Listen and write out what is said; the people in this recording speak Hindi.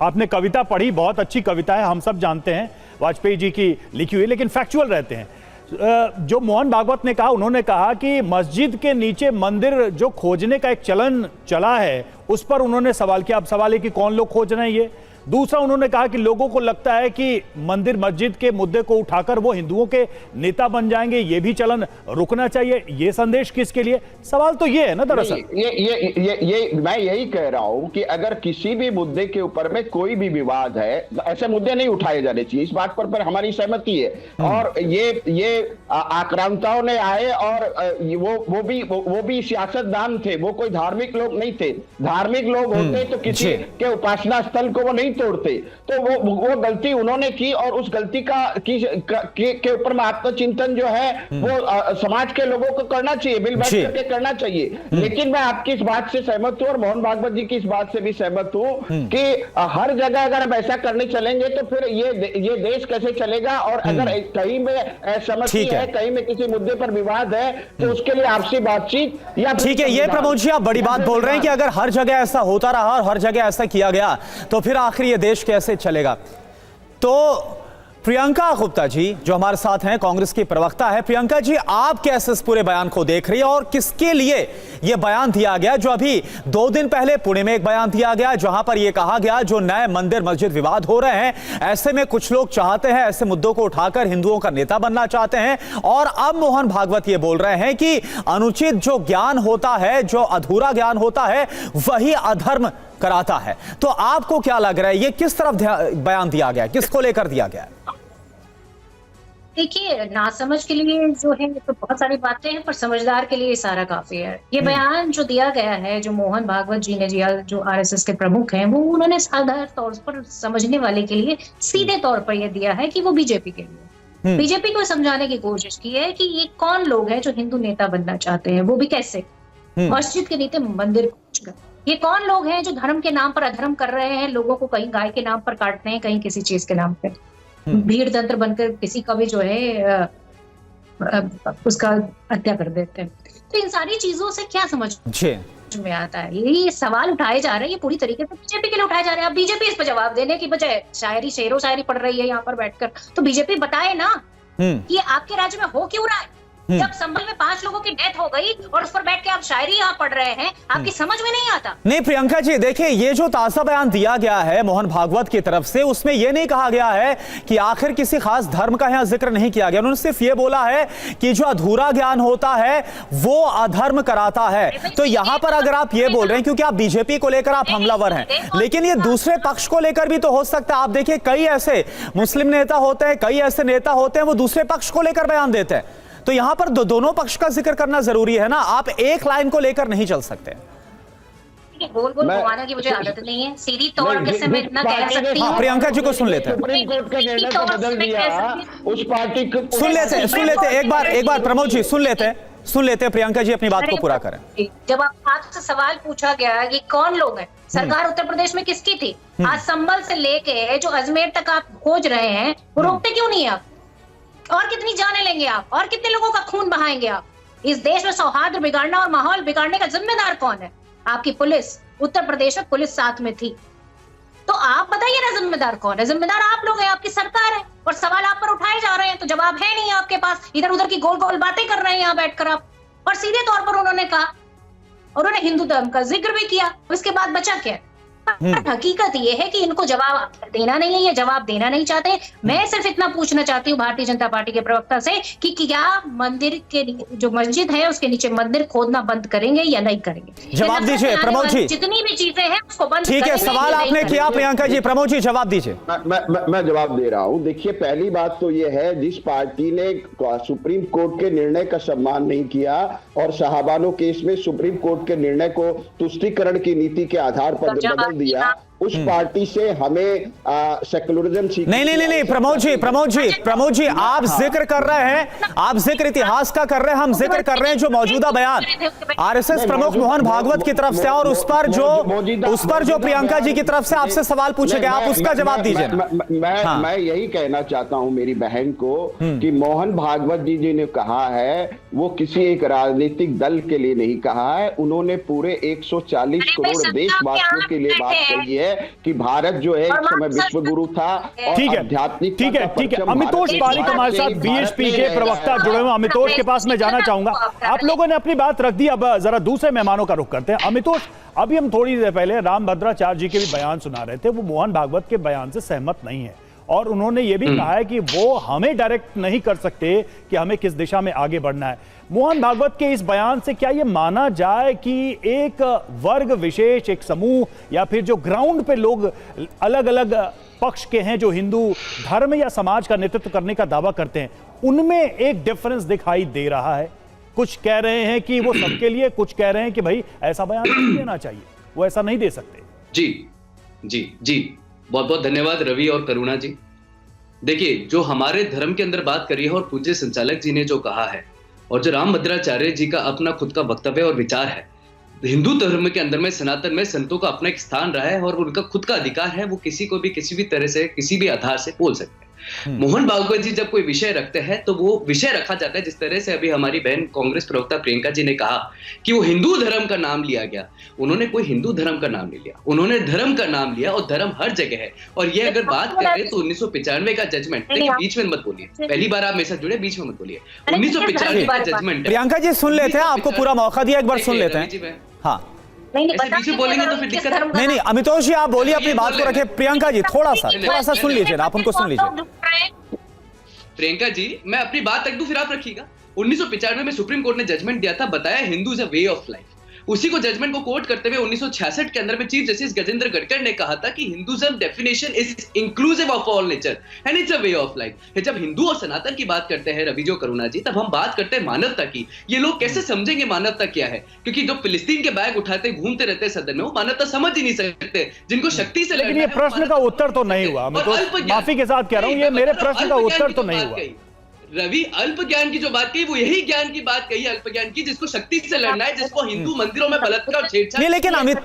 आपने कविता पढ़ी, बहुत अच्छी कविता है, हम सब जानते हैं वाजपेयी जी की लिखी हुई, लेकिन फैक्चुअल रहते हैं। जो मोहन भागवत ने कहा, उन्होंने कहा कि मस्जिद के नीचे मंदिर जो खोजने का एक चलन चला है उस पर उन्होंने सवाल किया। अब सवाल है कि कौन लोग खोज रहे हैं ये। दूसरा, उन्होंने कहा कि लोगों को लगता है कि मंदिर मस्जिद के मुद्दे को उठाकर वो हिंदुओं के नेता बन जाएंगे, ये भी चलन रुकना चाहिए। ये संदेश किसके लिए? सवाल तो ये है ना दरअसल। ये मैं यही कह रहा हूं कि अगर किसी भी मुद्दे के ऊपर में कोई भी विवाद है, ऐसे मुद्दे नहीं उठाए जाने चाहिए। इस बात पर हमारी सहमति है। और ये आक्रांताओं ने आए और वो भी सियासतदान थे, वो कोई धार्मिक लोग नहीं थे। धार्मिक लोग होते तो किसी के उपासना स्थल को वो नहीं तोड़ते। तो वो गलती उन्होंने की और उस गलती के ऊपर में आत्मचिंतन जो है वो समाज के लोगों को करना चाहिए, मिल बैठ करके करना चाहिए। लेकिन मैं आपकी इस बात से सहमत हूं और मोहन भागवत जी की इस बात से भी सहमत हूं कि हर जगह अगर हम ऐसा करने चलेंगे तो फिर ये देश कैसे चलेगा। और अगर कहीं में समस्या है, कहीं में किसी मुद्दे पर विवाद है, तो उसके लिए आपसी बातचीत या ठीक है। ये प्रमोद जी आप बड़ी बात बोल रहे हैं कि अगर हर जगह ऐसा होता रहा और हर जगह ऐसा किया गया तो फिर आखिर ये देश कैसे चलेगा। तो प्रियंका गुप्ता जी जो हमारे साथ हैं, कांग्रेस की प्रवक्ता है। प्रियंका जी, आप कैसे इस पूरे बयान को देख रही हैं और किसके लिए यह बयान दिया गया? जो अभी 2 दिन पहले पुणे में एक बयान दिया गया जहां पर यह कहा गया जो नए मंदिर मस्जिद विवाद हो रहे हैं, ऐसे में कुछ लोग चाहते हैं, ऐसे मुद्दों को उठाकर हिंदुओं का नेता बनना चाहते हैं। और अब मोहन भागवत ये बोल रहे हैं कि अनुचित जो ज्ञान होता है, जो अधूरा ज्ञान होता है, वही अधर्म कराता है। तो आपको क्या लग रहा है, ये किस तरफ बयान दिया गया, किसको लेकर दिया गया? देखिए, नासमझ के लिए जो है तो बहुत सारी बातें हैं, पर समझदार के लिए सारा काफी है। ये बयान जो दिया गया है, जो मोहन भागवत जी ने दिया, जो आरएसएस के प्रमुख हैं, वो उन्होंने साधारण तौर पर समझने वाले के लिए सीधे तौर पर यह दिया है कि वो बीजेपी के लिए, बीजेपी को समझाने की कोशिश की है कि ये कौन लोग हैं जो हिंदू नेता बनना चाहते हैं, वो भी कैसे, मस्जिद के नीचे मंदिर खोजकर। ये कौन लोग हैं जो धर्म के नाम पर अधर्म कर रहे हैं, लोगों को कहीं गाय के नाम पर काटते हैं, कहीं किसी चीज के नाम पे भीड़ तंत्र बनकर किसी का भी जो है उसका हत्या कर देते हैं। तो इन सारी चीजों से क्या समझ में आता है? यही सवाल उठाए जा रहे हैं, ये पूरी तरीके से बीजेपी के लिए उठाए जा रहे हैं। अब बीजेपी इस पर जवाब देने की बजाय शेरो शायरी पढ़ रही है यहाँ पर बैठकर, तो बीजेपी बताए ना कि आपके राज्य में हो क्यों रहा है। जब संभल में 5 लोगों की डेथ हो गई और उस पर बैठ के आप शायरी यहाँ पढ़ रहे हैं, आपकी समझ में नहीं आता। नहीं प्रियंका जी, देखिए ये जो ताजा बयान दिया गया है मोहन भागवत की तरफ से, उसमें यह नहीं कहा गया है कि आखिर किसी खास धर्म का यहाँ जिक्र नहीं किया गया। उन्होंने सिर्फ ये बोला है कि जो अधूरा ज्ञान होता है वो अधर्म कराता है। तो यहाँ पर अगर आप ये बोल रहे हैं क्योंकि आप बीजेपी को लेकर आप हमलावर हैं, लेकिन ये दूसरे पक्ष को लेकर भी तो हो सकता है। आप देखिए कई ऐसे मुस्लिम नेता होते हैं, कई ऐसे नेता होते हैं वो दूसरे पक्ष को लेकर बयान देते हैं। तो यहां पर दोनों पक्ष का जिक्र करना जरूरी है ना, आप एक लाइन को लेकर नहीं चल सकते। गोल गोल घुमाने की मुझे आदत नहीं है, सीधी तौर से मैं इतना कह सकती हूं। प्रियंका जी को सुन लेते हैं, सुप्रीम कोर्ट के निर्णय को बदल दिया उस पार्टी को। सुन लेते एक बार प्रमोद जी सुन लेते हैं प्रियंका जी अपनी बात को पूरा करें। जब आपसे सवाल पूछा गया कि कौन लोग हैं, सरकार उत्तर प्रदेश में किसकी थी? आज संभल से लेके जो अजमेर तक आप खोज रहे हैं, वो रोकते क्यों नहीं आप? और कितनी जानें लेंगे आप? और कितने लोगों का खून बहाएंगे आप? इस देश में सौहार्द बिगाड़ना और माहौल बिगाड़ने का जिम्मेदार कौन है? आपकी पुलिस। उत्तर प्रदेश में पुलिस साथ में थी, तो आप बताइए ना जिम्मेदार कौन है? जिम्मेदार आप लोग हैं, आपकी सरकार है, और सवाल आप पर उठाए जा रहे हैं तो जवाब है नहीं आपके पास। इधर उधर की गोल गोल बातें कर रहे हैं यहाँ बैठकर आप। और सीधे तौर पर उन्होंने कहा, उन्होंने हिंदू धर्म का जिक्र भी किया, उसके बाद बचा क्या? हकीकत ये है कि इनको जवाब देना नहीं है, ये जवाब देना नहीं चाहते। मैं सिर्फ इतना पूछना चाहती हूँ भारतीय जनता पार्टी के प्रवक्ता से कि क्या मंदिर के जो मस्जिद है उसके नीचे मंदिर खोदना बंद करेंगे या नहीं करेंगे? जवाब दीजिए प्रमोद जी। जितनी भी चीजें हैं उसको बंद। ठीक है, सवाल आपने किया प्रियंका जी, प्रमोद जी जवाब दीजिए। मैं जवाब दे रहा हूँ। देखिए, पहली बात तो ये है, जिस पार्टी ने सुप्रीम कोर्ट के निर्णय का सम्मान नहीं किया और शाहबानो केस में सुप्रीम कोर्ट के निर्णय को तुष्टीकरण की नीति के आधार पर बदल दिया, उस पार्टी से हमें सेकुलरिज्म नहीं प्रमोद जी आप जिक्र कर रहे हैं, आप जिक्र इतिहास का कर रहे हैं, हम जिक्र कर रहे हैं जो मौजूदा बयान आरएसएस प्रमुख मोहन भागवत की तरफ से और उस पर जो प्रियंका जी की तरफ से आपसे सवाल पूछे गए, आप उसका जवाब दीजिए। मैं यही कहना चाहता हूं मेरी बहन को कि मोहन भागवत जी ने कहा है, वो किसी एक राजनीतिक दल के लिए नहीं कहा है, उन्होंने पूरे 140 करोड़ देशवासियों के लिए बात कही है। है कि भारत जो है एक समय विश्व गुरु था और ठीक है, आध्यात्मिक ठीक है, ठीक है। अमितोष पारिक हमारे साथ बीएसपी के प्रवक्ता जुड़े हुए। अमितोष के पास मैं जाना चाहूंगा। आप लोगों ने अपनी बात रख दी, अब जरा दूसरे मेहमानों का रुख करते हैं। अमितोष, अभी हम थोड़ी देर पहले रामभद्राचार्य जी के भी बयान सुना रहे थे, वो मोहन भागवत के बयान से सहमत नहीं है और उन्होंने ये भी कहा है कि वो हमें डायरेक्ट नहीं कर सकते कि हमें किस दिशा में आगे बढ़ना है। मोहन भागवत के इस बयान से क्या ये माना जाए कि एक वर्ग विशेष, एक समूह या फिर जो ग्राउंड पे लोग अलग अलग पक्ष के हैं, जो हिंदू धर्म या समाज का नेतृत्व करने का दावा करते हैं, उनमें एक डिफरेंस दिखाई दे रहा है? कुछ कह रहे हैं कि वो सबके लिए, कुछ कह रहे हैं कि भाई ऐसा बयान नहीं देना चाहिए, वो ऐसा नहीं दे सकते। जी जी जी, बहुत बहुत धन्यवाद रवि और करुणा जी। देखिए, जो हमारे धर्म के अंदर बात करी है और पूज्य संचालक जी ने जो कहा है और जो रामभद्राचार्य जी का अपना खुद का वक्तव्य और विचार है, हिंदू धर्म के अंदर में सनातन में संतों का अपना एक स्थान रहा है और उनका खुद का अधिकार है, वो किसी को भी किसी भी तरह से किसी भी आधार से बोल सकते हैं। मोहन भागवत जी जब कोई विषय रखते हैं तो वो विषय रखा जाता है, जिस तरह से अभी हमारी बहन कांग्रेस प्रवक्ता प्रियंका जी ने कहा कि वो हिंदू धर्म का नाम लिया गया। उन्होंने कोई हिंदू धर्म का नाम नहीं लिया, उन्होंने धर्म का नाम लिया और धर्म हर जगह है। और ये अगर बात करें तो 1995 का जजमेंट, देखिए बीच में मत बोलिए, पहली बार आप मेरे साथ जुड़े, बीच में मत बोलिए। 1995 का जजमेंट। प्रियंका जी सुन लेते हैं, आपको पूरा मौका दिया, एक बार सुन लेते हैं। हाँ, नहीं बोलेंगे तो फिर दिक्कत है। नहीं, अमितोष जी आप बोलिए, अपनी बात को रखे। प्रियंका जी थोड़ा सा सुन लीजिए ना, आप उनको सुन लीजिए। प्रियंका जी, मैं अपनी बात तक दूं फिर आप रखिएगा। 1995 में सुप्रीम कोर्ट ने जजमेंट दिया था, बताया Hindu is a way of life. उसी को जजमेंट को कोट करते हुए 1966 के अंदर में चीफ जस्टिस गजेंद्र गडकर ने कहा था कि Hinduism definition is inclusive of all nature and it's a way of life. जब हिंदू और सनातन की बात करते हैं रवि जो करुणा जी, तब हम बात करते हैं मानवता की। ये लोग कैसे समझेंगे मानवता क्या है? क्योंकि जो फिलिस्तीन के बैग उठाते घूमते रहते हैं सदन में, वो मानवता समझ ही नहीं सकते। जिनको शक्ति से लेकिन ये प्रश्न का उत्तर तो नहीं हुआ। मैं तो माफी के साथ कह रहा हूं, ये मेरे प्रश्न का उत्तर तो नहीं हुआ। रवि, अल्प ज्ञान की जो बात कही वो यही ज्ञान की बात कही, अल्प ज्ञान की, जिसको शक्ति से लड़ना है, जिसको हिंदू मंदिरों में बलात्कार और छेड़छाड़। लेकिन अमित